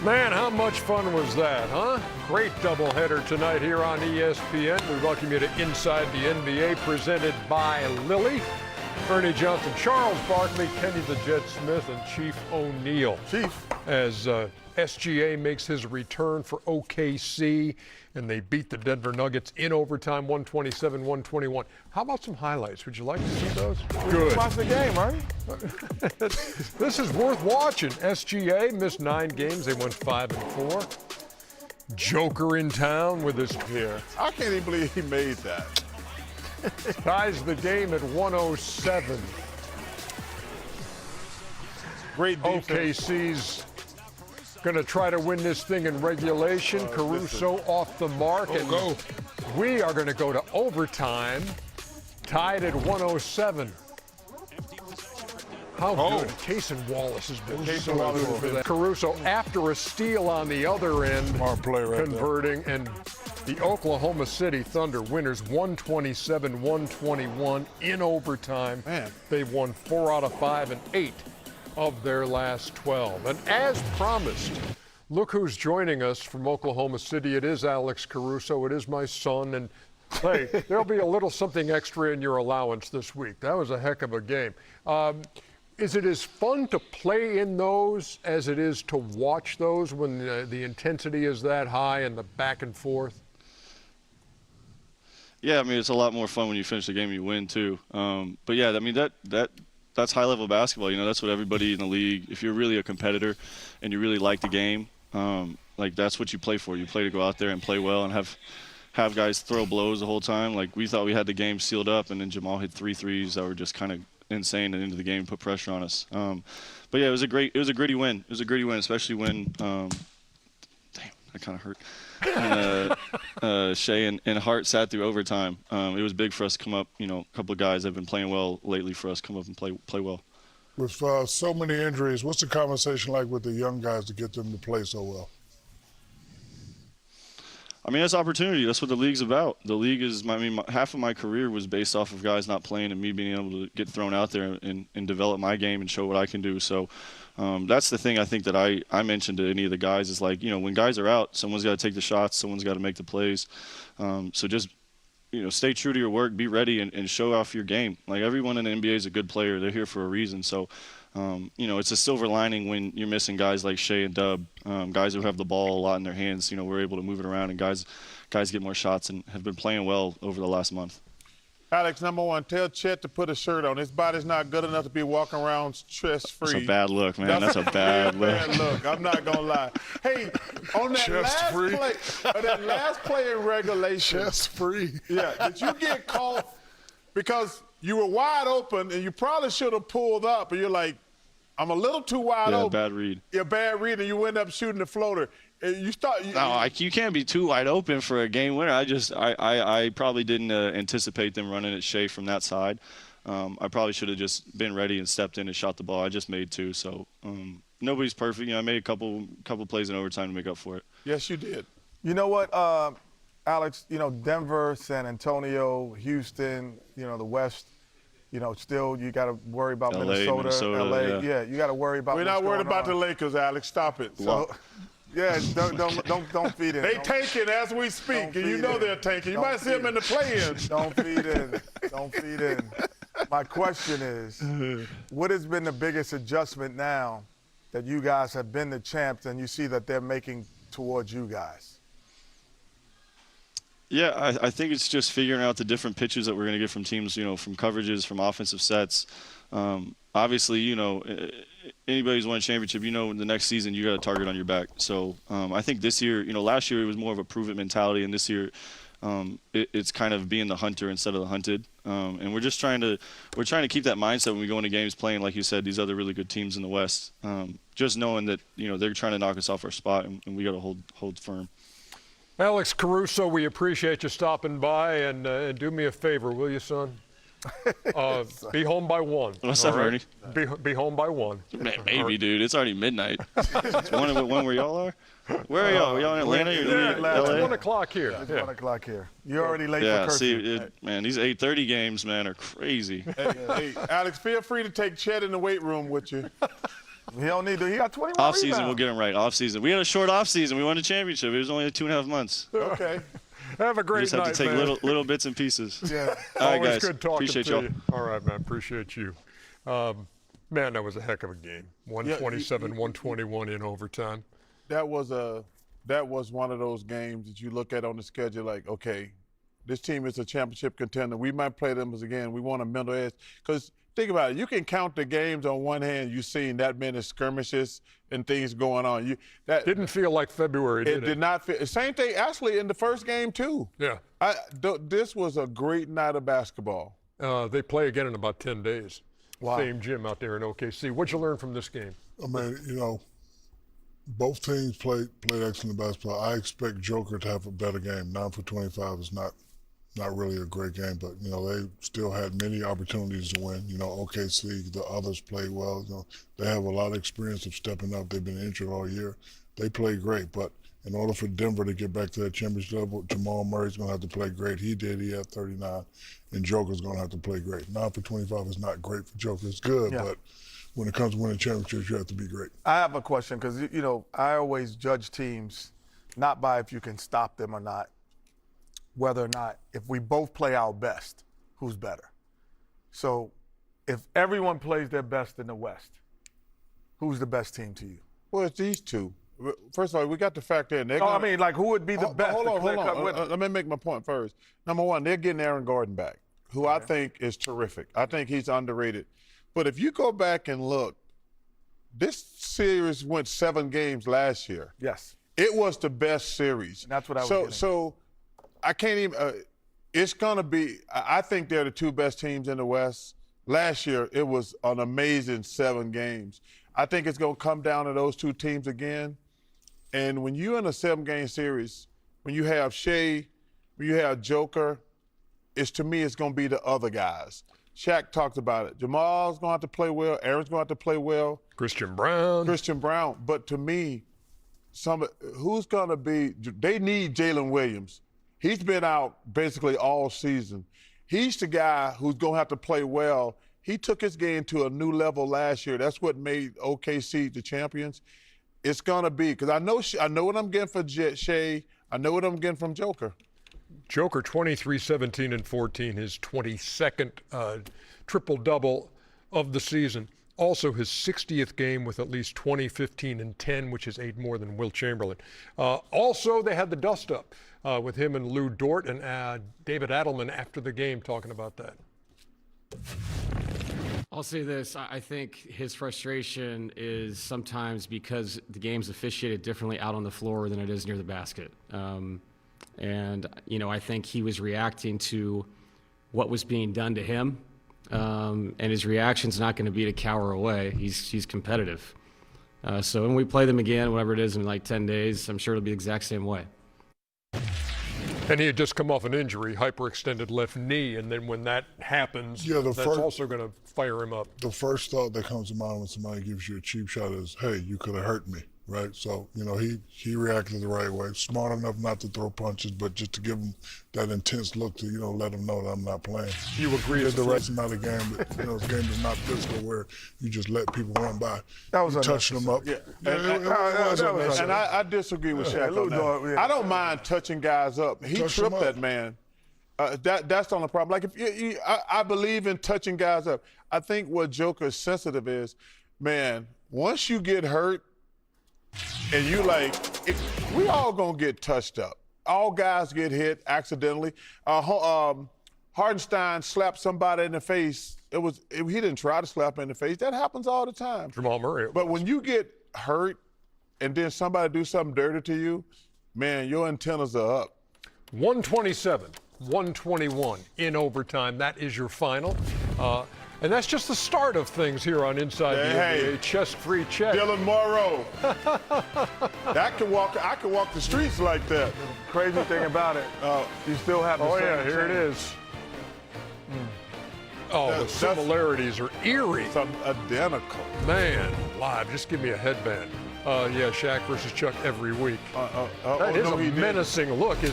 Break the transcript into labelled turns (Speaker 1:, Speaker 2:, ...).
Speaker 1: Man, how much fun was that, huh? Great doubleheader tonight here on ESPN. We welcome you to Inside the NBA, presented by Lilly. Ernie Johnson, Charles Barkley, Kenny the Jet Smith, and Chief O'Neal.
Speaker 2: Chief.
Speaker 1: As SGA makes his return for OKC, and they beat the Denver Nuggets in overtime, 127-121. How about some highlights? Would you like to see those?
Speaker 2: Good. Watch the game, Ernie.
Speaker 1: This is worth watching. SGA missed 9 games. They went 5-4. Joker in town with his
Speaker 2: here. I can't even believe he made that.
Speaker 1: Ties the game at 107.
Speaker 2: Great defense.
Speaker 1: OKC's going to try to win this thing in regulation. Caruso off the mark. And we are going to go to overtime, tied at 107. How good. Cason Wallace has been so good for that. Caruso after a steal on the other end, converting, and the Oklahoma City Thunder winners 127-121 in overtime.
Speaker 2: Man.
Speaker 1: They've won 4 out of 5 and 8 of their last 12. And as promised, look who's joining us from Oklahoma City. It is Alex Caruso. It is my son. And hey, there'll be a little something extra in your allowance this week. That was a heck of a game. Is it as fun to play in those as it is to watch those when the intensity is that high and the back and forth?
Speaker 3: Yeah, I mean, it's a lot more fun when you finish the game and you win, too. But, yeah, I mean, that's high-level basketball. You know, that's what everybody in the league, if you're really a competitor and you really like the game, like, that's what you play for. You play to go out there and play well and have guys throw blows the whole time. Like, we thought we had the game sealed up, and then Jamal hit 3 threes that were just kind of insane and into the game, put pressure on us. But, yeah, it was a gritty win. It was a gritty win, especially when damn, that kind of hurt. Shea and Hart sat through overtime. It was big for us to come up. You know, a couple of guys that have been playing well lately for us come up and play well.
Speaker 4: With so many injuries, what's the conversation like with the young guys to get them to play so well?
Speaker 3: I mean, that's opportunity. That's what the league's about. The league is, I mean, half of my career was based off of guys not playing and me being able to get thrown out there and develop my game and show what I can do. So that's the thing I think that I mentioned to any of the guys is like, you know, when guys are out, someone's got to take the shots, someone's got to make the plays. So just, you know, stay true to your work, be ready, and show off your game. Like, everyone in the NBA is a good player. They're here for a reason. So, you know, it's a silver lining when you're missing guys like Shea and Dub, guys who have the ball a lot in their hands. You know, we're able to move it around, and guys get more shots and have been playing well over the last month.
Speaker 2: Alex, number one, tell Chet to put a shirt on. His body's not good enough to be walking around stress-free.
Speaker 3: That's a bad look, man. That's a bad look.
Speaker 2: Bad look. I'm not going to lie. Hey, on that last play in regulation.
Speaker 4: Chest-free.
Speaker 2: Yeah, did you get caught because you were wide open and you probably should have pulled up, and you're like, I'm a little too wide open.
Speaker 3: Yeah, bad read.
Speaker 2: Yeah, bad read, and you end up shooting the floater. You
Speaker 3: can't be too wide open for a game winner. I probably didn't anticipate them running at Shea from that side. I probably should have just been ready and stepped in and shot the ball. I just made 2, so nobody's perfect. You know, I made a couple plays in overtime to make up for it.
Speaker 2: Yes, you did.
Speaker 5: You know what, Alex? You know, Denver, San Antonio, Houston. You know, the West. You know, still you got to worry about Minnesota, LA. Yeah, you got to worry about.
Speaker 2: We're not worried about the Lakers, Alex. Stop it.
Speaker 5: So, yeah, don't feed in.
Speaker 2: They tanking as we speak, and you know they're tanking. You might see them in the play-in.
Speaker 5: Don't feed in. Don't feed in. My question is, what has been the biggest adjustment now that you guys have been the champs and you see that they're making towards you guys?
Speaker 3: Yeah, I think it's just figuring out the different pitches that we're going to get from teams, you know, from coverages, from offensive sets. Obviously, you know, anybody who's won a championship, you know, the next season you got a target on your back. So I think this year, you know, last year it was more of a prove-it mentality, and this year it's kind of being the hunter instead of the hunted. And we're trying to keep that mindset when we go into games playing, like you said, these other really good teams in the West. Just knowing that, you know, they're trying to knock us off our spot, and we got to hold firm.
Speaker 1: Alex Caruso, we appreciate you stopping by, and do me a favor, will you, son? Be home by 1.
Speaker 3: What's up, Ernie?
Speaker 1: Be home by 1.
Speaker 3: Maybe, dude. It's already midnight. It's one where y'all are? Where are y'all? Are y'all in Atlanta?
Speaker 1: Yeah,
Speaker 3: LA?
Speaker 1: it's 1 o'clock here.
Speaker 5: It's 1 o'clock here. You're already late for curfew.
Speaker 3: See, man, these 8:30 games, man, are crazy.
Speaker 2: Hey, Alex, feel free to take Chet in the weight room with you.
Speaker 5: He don't need to. He got 21
Speaker 3: Off season,
Speaker 5: rebounds.
Speaker 3: we'll get him right. Off season. We had a short off season. We won a championship. It was only 2.5 months.
Speaker 2: Okay.
Speaker 1: Have a
Speaker 3: We
Speaker 1: great
Speaker 3: just
Speaker 1: night,
Speaker 3: have to take
Speaker 1: man.
Speaker 3: little bits and pieces.
Speaker 5: Yeah.
Speaker 3: All right,
Speaker 1: Always
Speaker 3: guys.
Speaker 1: good talking
Speaker 3: Appreciate
Speaker 1: to
Speaker 3: y'all.
Speaker 1: you. All right, man. Appreciate you. Man, that was a heck of a game. 127, 121 in overtime.
Speaker 2: That was one of those games that you look at on the schedule like, okay, this team is a championship contender. We might play them again. We want a mental edge. Because think about it. You can count the games on one hand. You've seen that many skirmishes and things going on. That
Speaker 1: Didn't feel like February, did it?
Speaker 2: It did not feel. Same thing, actually, in the first game, too.
Speaker 1: Yeah.
Speaker 2: This was a great night of basketball.
Speaker 1: They play again in about 10 days.
Speaker 5: Wow.
Speaker 1: Same gym out there in OKC. What'd you learn from this game?
Speaker 4: I mean, you know, both teams played excellent basketball. I expect Joker to have a better game. 9 for 25 is not really a great game, but you know they still had many opportunities to win. You know, OKC, the others played well. You know, they have a lot of experience of stepping up. They've been injured all year. They played great, but in order for Denver to get back to that championship level, Jamal Murray's going to have to play great. He did. He had 39, and Joker's going to have to play great. 9 for 25 is not great for Joker. It's good, but when it comes to winning championships, you have to be great.
Speaker 5: I have a question because, you know, I always judge teams not by if you can stop them or not, whether or not if we both play our best, who's better. So if everyone plays their best in the West, who's the best team to you?
Speaker 2: Well, it's these two. First of all, we got to factor in.
Speaker 5: I mean, like, who would be the best?
Speaker 2: Hold on.
Speaker 5: Winner?
Speaker 2: Let me make my point first. Number one, they're getting Aaron Gordon back, who I think is terrific. I think he's underrated. But if you go back and look, this series went 7 games last year.
Speaker 5: Yes.
Speaker 2: It was the best series.
Speaker 5: And that's what I was getting.
Speaker 2: So I can't even it's going to be – I think they're the 2 best teams in the West. Last year, it was an amazing 7 games. I think it's going to come down to those 2 teams again. And when you're in a 7-game series, when you have Shea, when you have Joker, to me, it's going to be the other guys. Shaq talked about it. Jamal's going to have to play well. Aaron's going to have to play well.
Speaker 1: Christian Brown.
Speaker 2: But to me, who's going to be – they need Jalen Williams. He's been out basically all season. He's the guy who's going to have to play well. He took his game to a new level last year. That's what made OKC the champions. It's going to be – because I know what I'm getting for Shea. I know what I'm getting from Joker.
Speaker 1: Joker, 23, 17, and 14, his 22nd triple-double of the season. Also his 60th game with at least 20, 15, and 10, which is 8 more than Will Chamberlain. Also, they had the dust-up with him and Lu Dort and David Adelman after the game talking about that.
Speaker 6: I'll say this. I think his frustration is sometimes because the game's officiated differently out on the floor than it is near the basket. And, you know, I think he was reacting to what was being done to him. And his reaction's not going to be to cower away. He's competitive. So when we play them again, whatever it is, in like 10 days, I'm sure it'll be the exact same way.
Speaker 1: And he had just come off an injury, hyperextended left knee, and then when that happens, that's also going to fire him up.
Speaker 4: The first thought that comes to mind when somebody gives you a cheap shot is, hey, you could have hurt me, right? So, you know, he reacted the right way. Smart enough not to throw punches, but just to give him that intense look to, you know, let him know that I'm not playing.
Speaker 1: You agree
Speaker 4: the rest is not a game, but, you know, this game is not physical where you just let people run by.
Speaker 5: That was
Speaker 4: touching them up.
Speaker 2: Yeah. And I disagree with Shaq on that. I don't mind touching guys up. He tripped that man. That's the only problem. Like, if I believe in touching guys up. I think what Joker is sensitive is, man, once you get hurt and you we all gonna get touched up. All guys get hit accidentally. Hardenstein slapped somebody in the face. He didn't try to slap him in the face. That happens all the time.
Speaker 1: Jamal Murray.
Speaker 2: But when you get hurt and then somebody do something dirty to you, man, your antennas are up.
Speaker 1: 127, 121 in overtime. That is your final. And that's just the start of things here on Inside the NBA. Chest-free check.
Speaker 2: Dylan Morrow. I can walk the streets like that.
Speaker 5: Crazy thing about it, you still have the same
Speaker 1: here it is. Oh, the similarities are eerie.
Speaker 2: It's identical.
Speaker 1: Man, live. Just give me a headband. Yeah, Shaq versus Chuck every week. That is a menacing look, isn't it?